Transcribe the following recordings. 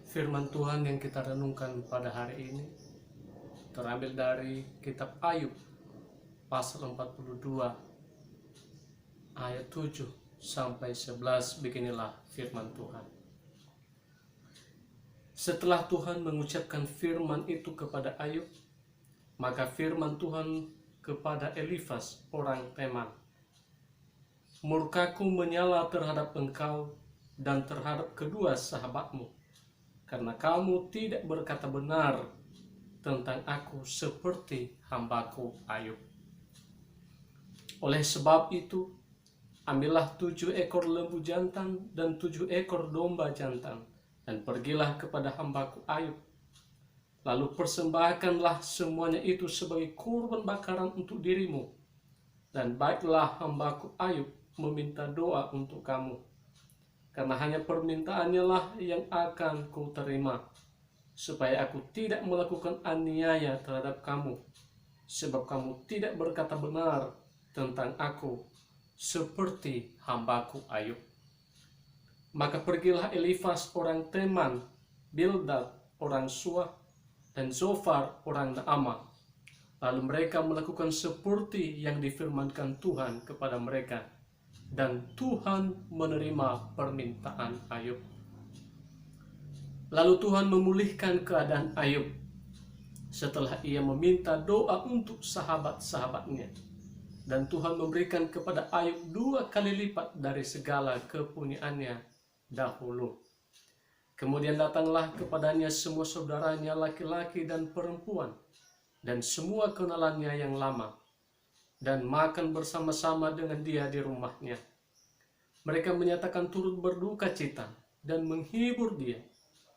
Firman Tuhan yang kita renungkan pada hari ini terambil dari kitab Ayub pasal 42 ayat 7 sampai 11. Beginilah firman Tuhan. Setelah Tuhan mengucapkan firman itu kepada Ayub, maka firman Tuhan kepada Elifas orang Teman, murkaku menyala terhadap engkau dan terhadap kedua sahabatmu, karena kamu tidak berkata benar tentang aku seperti hambaku Ayub. Oleh sebab itu, ambillah 7 ekor lembu jantan dan 7 ekor domba jantan, dan pergilah kepada hambaku Ayub. Lalu persembahkanlah semuanya itu sebagai kurban bakaran untuk dirimu, dan baiklah hambaku Ayub meminta doa untuk kamu, karena hanya permintaannya lah yang akan ku terima, supaya aku tidak melakukan aniaya terhadap kamu, sebab kamu tidak berkata benar tentang aku seperti hambaku Ayub. Maka pergilah Elifas orang Teman, Bildad orang Suah, dan Zofar orang Naamah. Lalu mereka melakukan seperti yang difirmankan Tuhan kepada mereka, dan Tuhan menerima permintaan Ayub. Lalu Tuhan memulihkan keadaan Ayub setelah ia meminta doa untuk sahabat-sahabatnya, dan Tuhan memberikan kepada Ayub 2 kali lipat dari segala kepunyaannya dahulu. Kemudian datanglah kepadanya semua saudaranya laki-laki dan perempuan, dan semua kenalannya yang lama, dan makan bersama-sama dengan dia di rumahnya. Mereka menyatakan turut berduka cita dan menghibur dia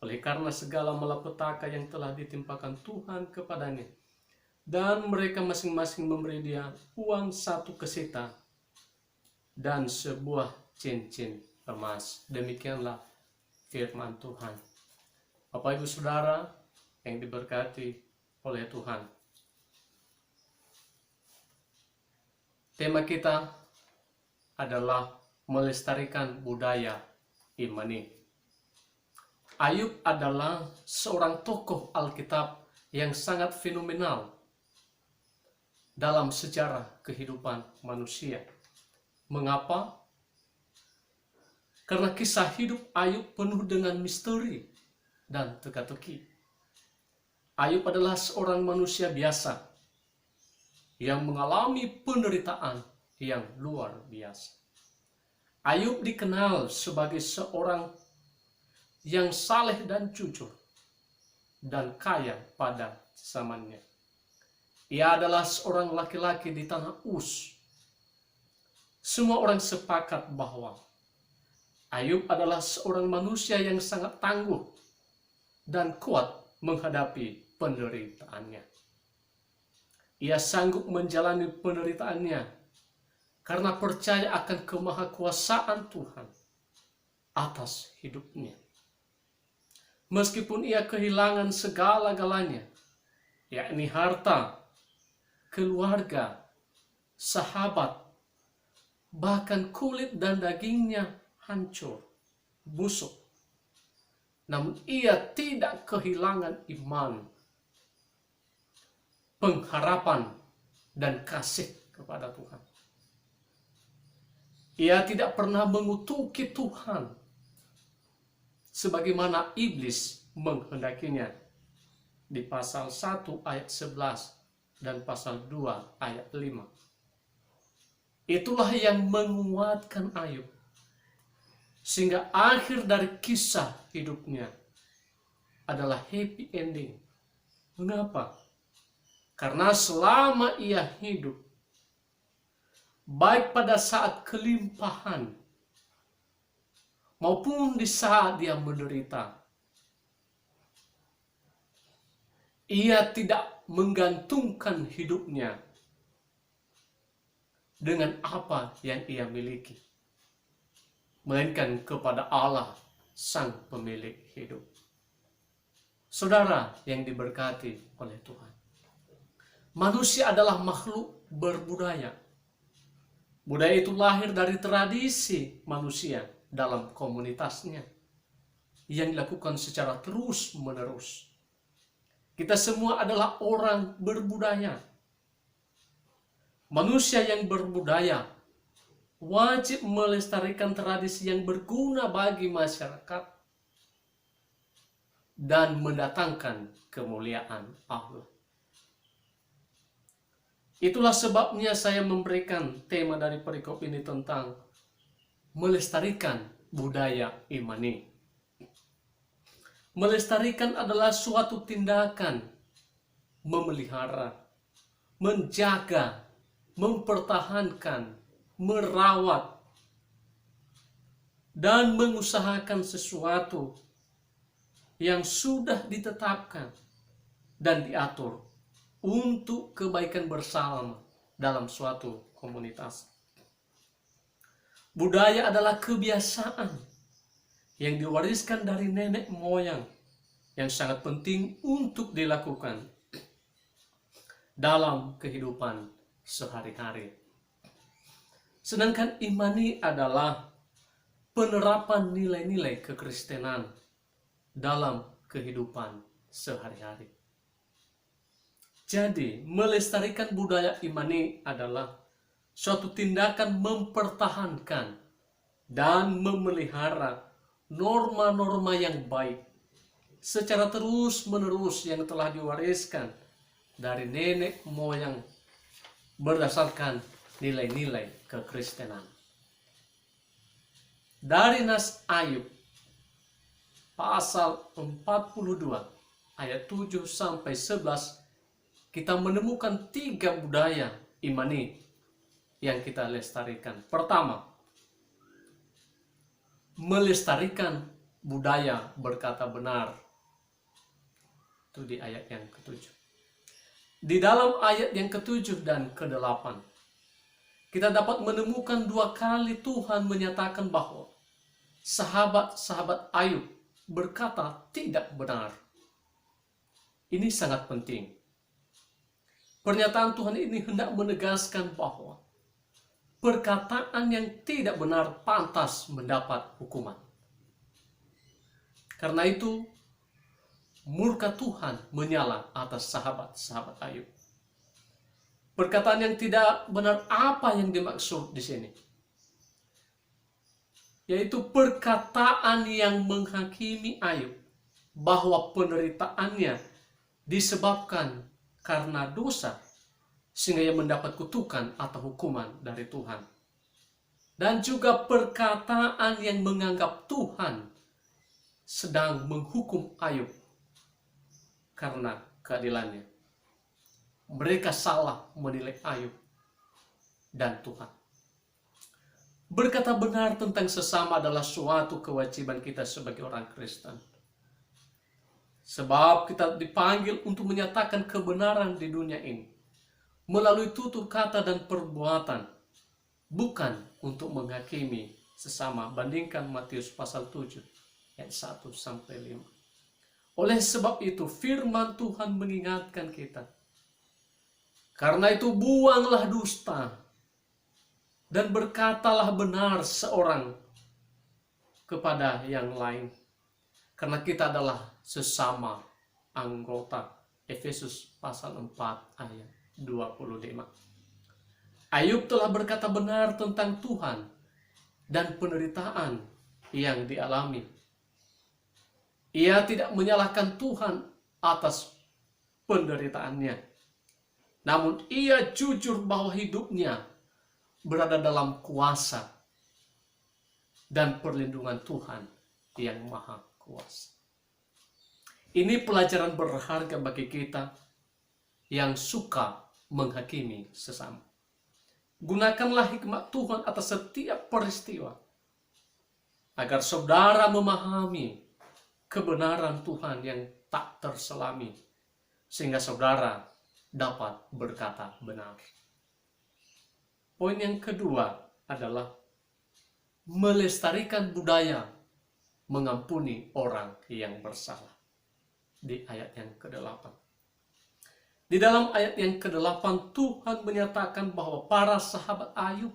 oleh karena segala malapetaka yang telah ditimpakan Tuhan kepadanya. Dan mereka masing-masing memberi dia uang 1 kesita dan sebuah cincin emas. Demikianlah firman Tuhan. Bapak Ibu Saudara yang diberkati oleh Tuhan, tema kita adalah melestarikan budaya imani. Ayub adalah seorang tokoh Alkitab yang sangat fenomenal dalam sejarah kehidupan manusia. Mengapa? Karena kisah hidup Ayub penuh dengan misteri dan teka-teki. Ayub adalah seorang manusia biasa yang mengalami penderitaan yang luar biasa. Ayub dikenal sebagai seorang yang saleh dan jujur dan kaya pada zamannya. Ia adalah seorang laki-laki di tanah Uz. Semua orang sepakat bahwa Ayub adalah seorang manusia yang sangat tangguh dan kuat menghadapi penderitaannya. Ia sanggup menjalani penderitaannya karena percaya akan kemahakuasaan Tuhan atas hidupnya. Meskipun ia kehilangan segala-galanya, yakni harta, keluarga, sahabat, bahkan kulit dan dagingnya hancur, busuk, namun ia tidak kehilangan iman, pengharapan, dan kasih kepada Tuhan. Ia tidak pernah mengutuki Tuhan sebagaimana iblis menghendakinya di pasal 1 ayat 11 dan pasal 2 ayat 5. Itulah yang menguatkan Ayub sehingga akhir dari kisah hidupnya adalah happy ending. Mengapa? Karena selama ia hidup, baik pada saat kelimpahan maupun di saat dia menderita, ia tidak menggantungkan hidupnya dengan apa yang ia miliki, melainkan kepada Allah, Sang Pemilik hidup. Saudara yang diberkati oleh Tuhan, manusia adalah makhluk berbudaya. Budaya itu lahir dari tradisi manusia dalam komunitasnya. yang dilakukan secara terus-menerus. Kita semua adalah orang berbudaya. Manusia yang berbudaya wajib melestarikan tradisi yang berguna bagi masyarakat dan mendatangkan kemuliaan Allah. Itulah sebabnya saya memberikan tema dari perikop ini tentang melestarikan budaya imani. Melestarikan adalah suatu tindakan memelihara, menjaga, mempertahankan, merawat, dan mengusahakan sesuatu yang sudah ditetapkan dan diatur untuk kebaikan bersama dalam suatu komunitas. Budaya adalah kebiasaan yang diwariskan dari nenek moyang yang sangat penting untuk dilakukan dalam kehidupan sehari-hari. Sedangkan imani adalah penerapan nilai-nilai kekristenan dalam kehidupan sehari-hari. Jadi, melestarikan budaya imani adalah suatu tindakan mempertahankan dan memelihara norma-norma yang baik secara terus-menerus yang telah diwariskan dari nenek moyang berdasarkan nilai-nilai kekristenan. Dari Nas Ayub pasal 42 ayat 7 sampai 11 kita menemukan 3 budaya imani yang kita lestarikan. Pertama, melestarikan budaya berkata benar. Itu di ayat yang ke-7. Di dalam ayat yang ke-7 dan ke-8, kita dapat menemukan 2 kali Tuhan menyatakan bahwa sahabat-sahabat Ayub berkata tidak benar. Ini sangat penting. Pernyataan Tuhan ini hendak menegaskan bahwa perkataan yang tidak benar pantas mendapat hukuman. Karena itu, murka Tuhan menyala atas sahabat-sahabat Ayub. Perkataan yang tidak benar apa yang dimaksud di sini? Yaitu perkataan yang menghakimi Ayub bahwa penderitaannya disebabkan karena dosa sehingga ia mendapat kutukan atau hukuman dari Tuhan. Dan juga perkataan yang menganggap Tuhan sedang menghukum Ayub karena keadilannya. Mereka salah menilai Ayub dan Tuhan. Berkata benar tentang sesama adalah suatu kewajiban kita sebagai orang Kristen. Sebab kita dipanggil untuk menyatakan kebenaran di dunia ini melalui tutur kata dan perbuatan, bukan untuk menghakimi sesama. Bandingkan Matius pasal 7 ayat 1 sampai 5. Oleh sebab itu firman Tuhan mengingatkan kita, karena itu buanglah dusta dan berkatalah benar seorang kepada yang lain, karena kita adalah sesama anggota. Efesus pasal 4 ayat 25. Ayub telah berkata benar tentang Tuhan dan penderitaan yang dialami. Ia tidak menyalahkan Tuhan atas penderitaannya, namun ia jujur bahwa hidupnya berada dalam kuasa dan perlindungan Tuhan yang Maha Kuasa. Ini pelajaran berharga bagi kita yang suka menghakimi sesama. Gunakanlah hikmat Tuhan atas setiap peristiwa agar saudara memahami kebenaran Tuhan yang tak terselami, sehingga saudara dapat berkata benar. Poin yang kedua adalah melestarikan budaya mengampuni orang yang bersalah. Di ayat yang ke-8. Di dalam ayat yang ke-8 Tuhan menyatakan bahwa para sahabat Ayub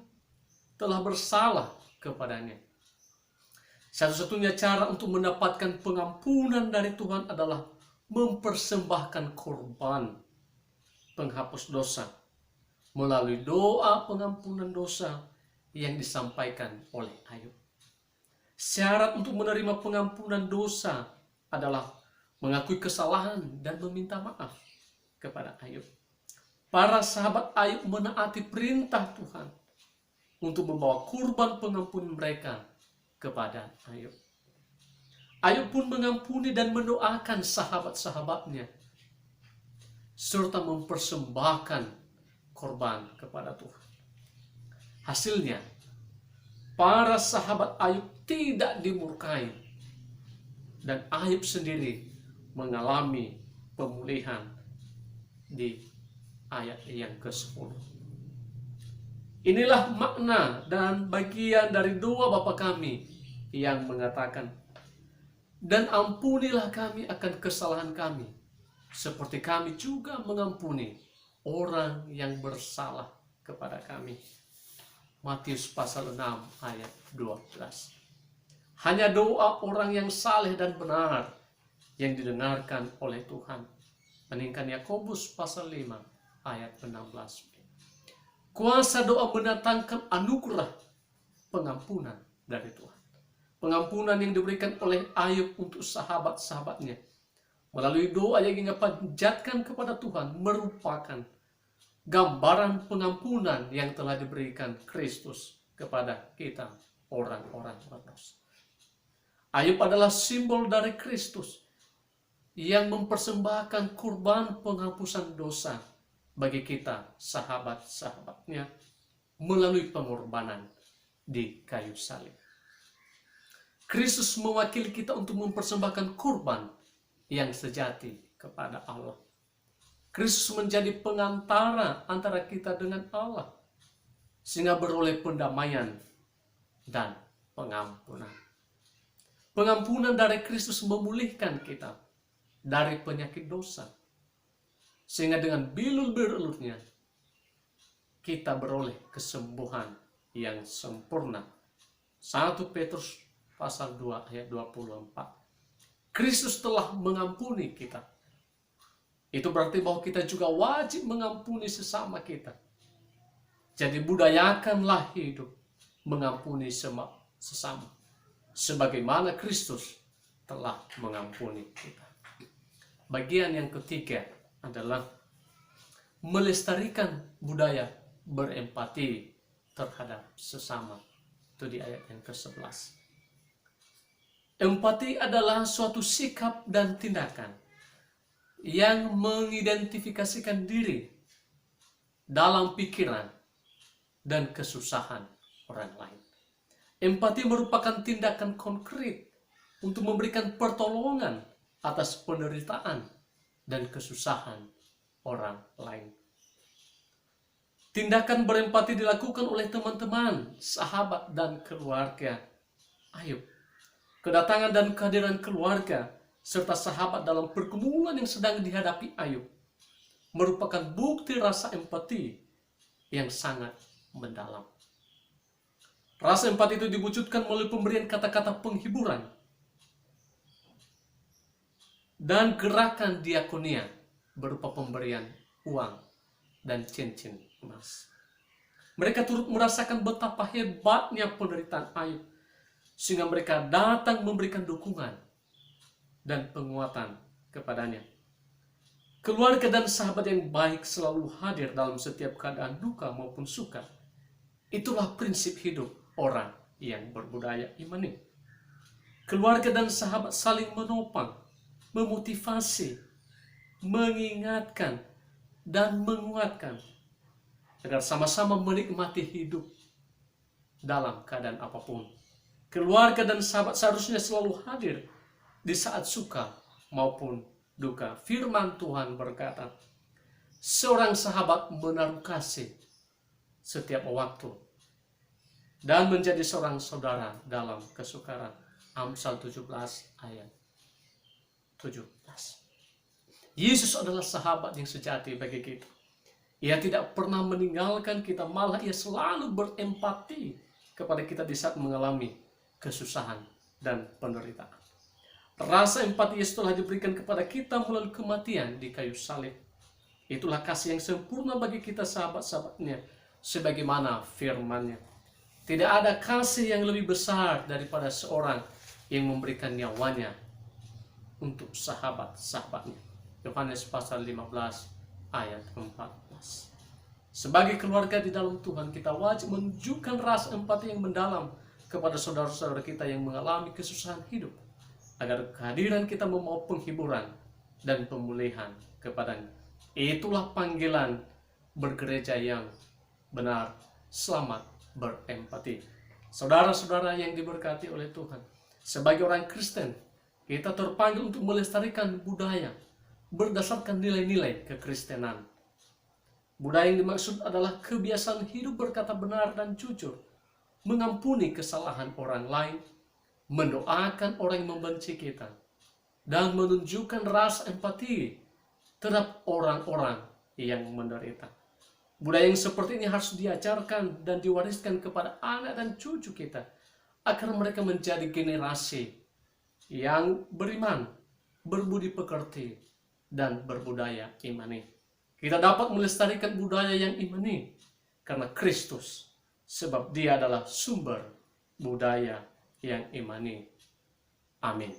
telah bersalah kepadanya. Satu-satunya cara untuk mendapatkan pengampunan dari Tuhan adalah mempersembahkan korban penghapus dosa melalui doa pengampunan dosa yang disampaikan oleh Ayub. Syarat untuk menerima pengampunan dosa adalah mengakui kesalahan dan meminta maaf kepada Ayub. Para sahabat Ayub menaati perintah Tuhan untuk membawa kurban pengampunan mereka kepada Ayub. Ayub pun mengampuni dan mendoakan sahabat-sahabatnya serta mempersembahkan korban kepada Tuhan. Hasilnya, para sahabat Ayub tidak dimurkai dan Ayub sendiri mengalami pemulihan di ayat yang ke-10. Inilah makna dan bagian dari doa Bapa kami yang mengatakan, dan ampunilah kami akan kesalahan kami, seperti kami juga mengampuni orang yang bersalah kepada kami. Matius pasal 6 ayat 12. Hanya doa orang yang saleh dan benar yang didengarkan oleh Tuhan. Meningkan Yakobus pasal 5 ayat 16. Kuasa doa mendatangkan anugerah pengampunan dari Tuhan. Pengampunan yang diberikan oleh Ayub untuk sahabat-sahabatnya melalui doa yang ia panjatkan kepada Tuhan merupakan gambaran pengampunan yang telah diberikan Kristus kepada kita orang-orang berdosa. Ayub adalah simbol dari Kristus yang mempersembahkan kurban penghapusan dosa bagi kita sahabat-sahabatnya melalui pengorbanan di kayu salib. Kristus mewakili kita untuk mempersembahkan kurban yang sejati kepada Allah. Kristus menjadi pengantara antara kita dengan Allah, sehingga beroleh pendamaian dan pengampunan. Pengampunan dari Kristus memulihkan kita dari penyakit dosa, sehingga dengan bilur-bilurnya kita beroleh kesembuhan yang sempurna. 1 Petrus pasal 2 ayat 24. Kristus telah mengampuni kita. Itu berarti bahwa kita juga wajib mengampuni sesama kita. Jadi budayakanlah hidup mengampuni sesama, sebagaimana Kristus telah mengampuni kita. Bagian yang ketiga adalah melestarikan budaya berempati terhadap sesama. Itu di ayat yang ke-11. Empati adalah suatu sikap dan tindakan yang mengidentifikasikan diri dalam pikiran dan kesusahan orang lain. Empati merupakan tindakan konkret untuk memberikan pertolongan atas penderitaan dan kesusahan orang lain. Tindakan berempati dilakukan oleh teman-teman, sahabat, dan keluarga Ayub. Kedatangan dan kehadiran keluarga serta sahabat dalam pergumulan yang sedang dihadapi Ayub merupakan bukti rasa empati yang sangat mendalam. Rasa empati itu diwujudkan melalui pemberian kata-kata penghiburan dan gerakan diakonia berupa pemberian uang dan cincin emas. Mereka turut merasakan betapa hebatnya penderitaan Ayub, sehingga mereka datang memberikan dukungan dan penguatan kepadanya. Keluarga dan sahabat yang baik selalu hadir dalam setiap keadaan duka maupun suka. Itulah prinsip hidup orang yang berbudaya imani. Keluarga dan sahabat saling menopang, memotivasi, mengingatkan, dan menguatkan agar sama-sama menikmati hidup dalam keadaan apapun. Keluarga dan sahabat seharusnya selalu hadir di saat suka maupun duka. Firman Tuhan berkata, seorang sahabat menaruh kasih setiap waktu dan menjadi seorang saudara dalam kesukaran. Amsal 17 ayat 17. Yesus adalah sahabat yang sejati bagi kita. Ia tidak pernah meninggalkan kita, malah ia selalu berempati kepada kita di saat mengalami kesusahan dan penderitaan. Rasa empati Yesus telah diberikan kepada kita melalui kematian di kayu salib. Itulah kasih yang sempurna bagi kita sahabat-sahabatnya, sebagaimana firman-Nya. Tidak ada kasih yang lebih besar daripada seorang yang memberikan nyawanya untuk sahabat-sahabatnya. Yohanes pasal 15 ayat 14. Sebagai keluarga di dalam Tuhan, kita wajib menunjukkan rasa empati yang mendalam kepada saudara-saudara kita yang mengalami kesusahan hidup, agar kehadiran kita membawa penghiburan dan pemulihan kepadanya. Itulah panggilan bergereja yang benar. Selamat berempati. Saudara-saudara yang diberkati oleh Tuhan, sebagai orang Kristen, kita terpanggil untuk melestarikan budaya berdasarkan nilai-nilai kekristenan. Budaya yang dimaksud adalah kebiasaan hidup berkata benar dan jujur, mengampuni kesalahan orang lain, mendoakan orang yang membenci kita, dan menunjukkan rasa empati terhadap orang-orang yang menderita. Budaya yang seperti ini harus diajarkan dan diwariskan kepada anak dan cucu kita, agar mereka menjadi generasi yang beriman, berbudi pekerti, dan berbudaya imani. Kita dapat melestarikan budaya yang imani karena Kristus, sebab Dia adalah sumber budaya yang imani. Amin.